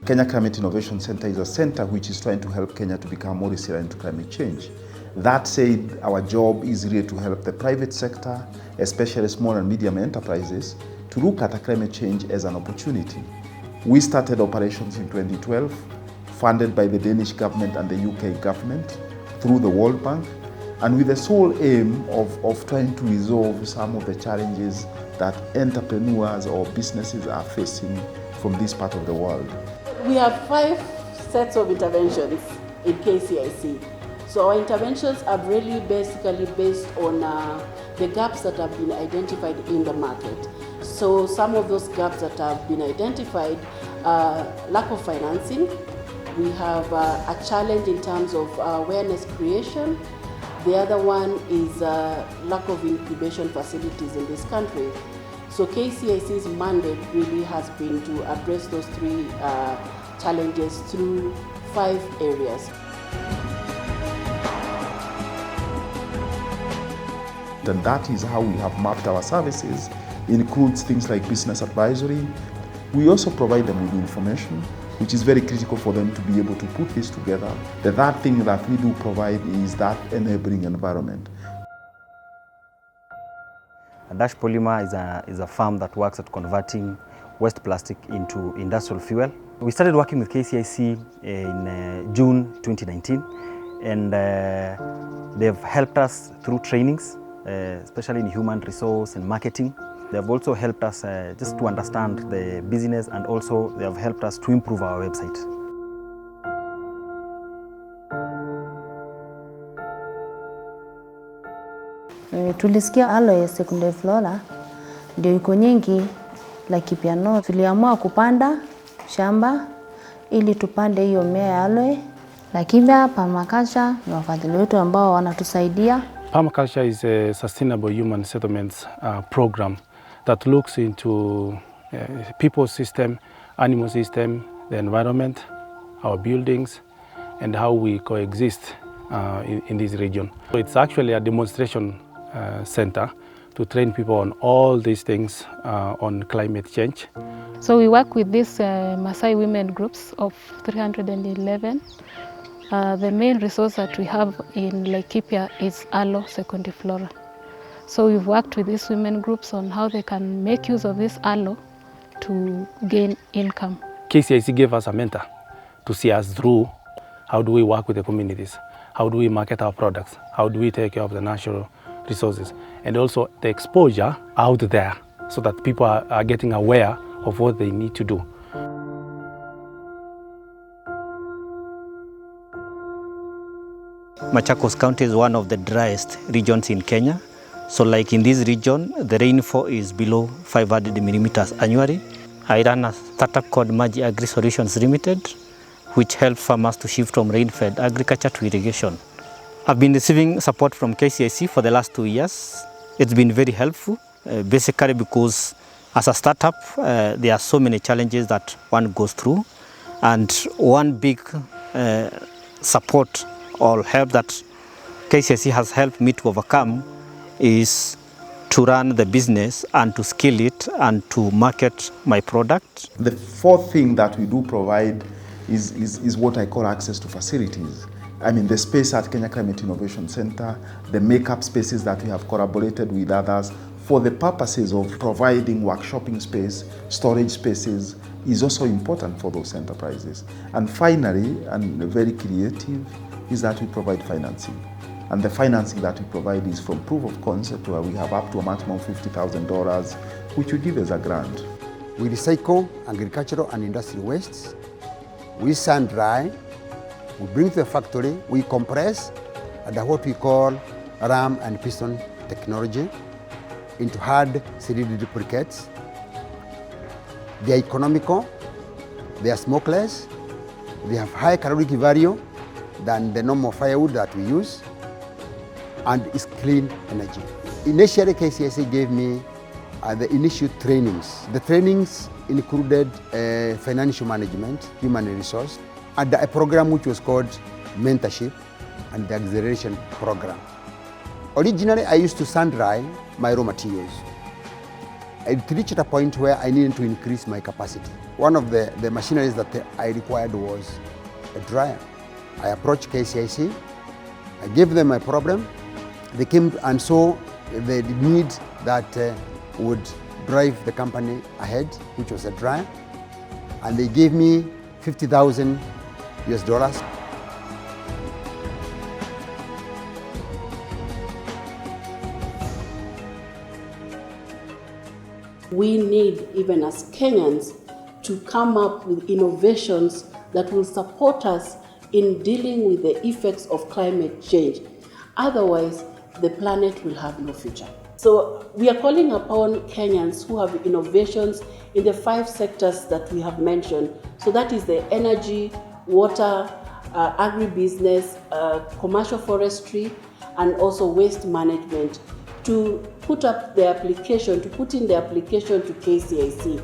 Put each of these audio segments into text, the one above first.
Kenya Climate Innovation Center is a center which is trying to help Kenya to become more resilient to climate change. That said, our job is really to help the private sector, especially small and medium enterprises, to look at climate change as an opportunity. We started operations in 2012, funded by the Danish government and the UK government through the World Bank, and with the sole aim of trying to resolve some of the challenges that entrepreneurs or businesses are facing from this part of the world. We have 5 sets of interventions in KCIC. So our interventions are really basically based on the gaps that have been identified in the market. So some of those gaps that have been identified are lack of financing. We have a challenge in terms of awareness creation. The other one is lack of incubation facilities in this country. So KCIC's mandate really has been to address those 3 challenges through 5 areas. And that is how we have mapped our services. It includes things like business advisory. We also provide them with information, which is very critical for them to be able to put this together. The third thing that we do provide is that enabling environment. Dash Polymer is a firm that works at converting waste plastic into industrial fuel. We started working with KCIC in June 2019, and they've helped us through trainings, especially in human resource and marketing. They've also helped us just to understand the business, and also they have helped us to improve our website. Tulisikia aloe secondary flora ndio iko nyingi Laikipia North. Tuliamua kupanda shamba ili tupande hiyo mmea ya aloe. Laikipia Permaculture ni wafadhili wetu ambao wanatusaidia. Permaculture is a sustainable human settlements program that looks into people system, animal system, the environment, our buildings, and how we coexist in this region. So it's actually a demonstration center to train people on all these things on climate change. So we work with these Maasai women groups of 311. The main resource that we have in Laikipia is aloe secundiflora. So we've worked with these women groups on how they can make use of this aloe to gain income. KCIC gave us a mentor to see us through how do we work with the communities, how do we market our products, how do we take care of the natural resources, and also the exposure out there so that people are getting aware of what they need to do. Machakos County is one of the driest regions in Kenya. So like in this region, the rainfall is below 500 millimeters annually. I run a startup called Maji Agri Solutions Limited, which helps farmers to shift from rain-fed agriculture to irrigation. I've been receiving support from KCIC for the last 2 years. It's been very helpful, basically because as a startup, there are so many challenges that one goes through. And one big support or help that KCIC has helped me to overcome is to run the business and to scale it and to market my product. The fourth thing that we do provide is what I call access to facilities. I mean, the space at Kenya Climate Innovation Center, the makeup spaces that we have collaborated with others for the purposes of providing workshopping space, storage spaces, is also important for those enterprises. And finally, and very creative, is that we provide financing. And the financing that we provide is from proof of concept, where we have up to a maximum of $50,000, which we give as a grant. We recycle agricultural and industrial wastes. We sun dry. We bring to the factory. We compress under what we call ram and piston technology into hard 3D briquettes. They are economical. They are smokeless. They have high caloric value than the normal firewood that we use, and it's clean energy. Initially, KCIC gave me the initial trainings. The trainings included financial management, human resource, and a program which was called mentorship and the acceleration program. Originally, I used to sun dry my raw materials. it reached a point where I needed to increase my capacity. One of the machineries that I required was a dryer. I approached KCIC, I gave them my problem. They came and saw the need that would drive the company ahead, which was a dryer, and they gave me $50,000 US. We need, even as Kenyans, to come up with innovations that will support us in dealing with the effects of climate change. Otherwise, the planet will have no future. So we are calling upon Kenyans who have innovations in the 5 sectors that we have mentioned. So that is the energy, water, agribusiness, commercial forestry, and also waste management, to put up the application, to put in the application to KCIC.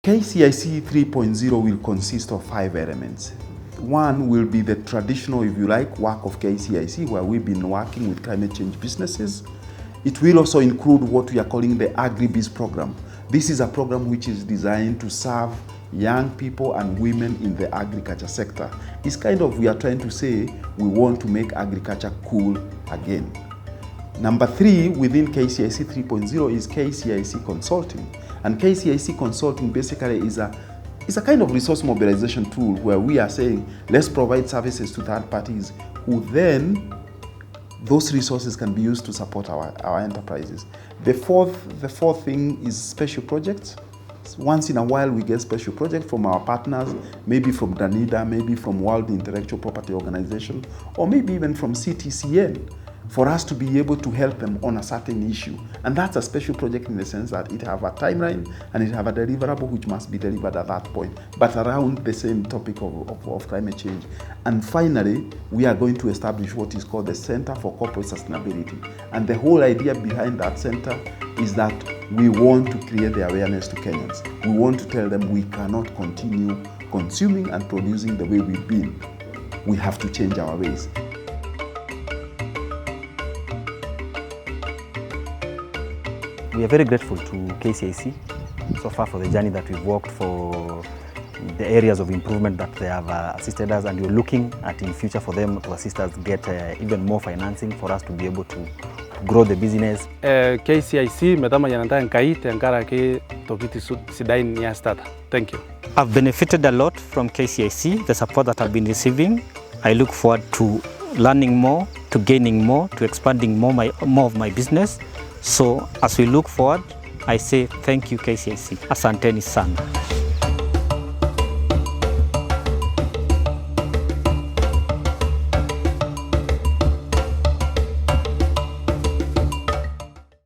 KCIC 3.0 will consist of 5 elements. One will be the traditional, if you like, work of KCIC, where we've been working with climate change businesses. It will also include what we are calling the AgriBiz program. This is a program which is designed to serve young people and women in the agriculture sector. It's kind of, we are trying to say, we want to make agriculture cool again. Number 3 within KCIC 3.0 is KCIC Consulting. And KCIC Consulting basically is a kind of resource mobilization tool where we are saying, let's provide services to third parties who then, those resources can be used to support our enterprises. The fourth thing is special projects. Once in a while we get special projects from our partners, maybe from Danida, maybe from World Intellectual Property Organization, or maybe even from CTCN, for us to be able to help them on a certain issue. And that's a special project in the sense that it have a timeline and it have a deliverable which must be delivered at that point, but around the same topic of climate change. And finally, we are going to establish what is called the Center for Corporate Sustainability. And the whole idea behind that center is that we want to create the awareness to Kenyans. We want to tell them we cannot continue consuming and producing the way we've been. We have to change our ways. We are very grateful to KCIC so far for the journey that we've walked, for the areas of improvement that they have assisted us, and we're looking at in future for them to assist us get even more financing for us to be able to grow the business. KCIC medama yananta nkai tenkara ke tokiti sidai nia start. Thank you. I've benefited a lot from KCIC, the support that I've been receiving. I look forward to learning more, to gaining more, to expanding more of my business. So as we look forward, I say thank you KCIC. Asanteni sana.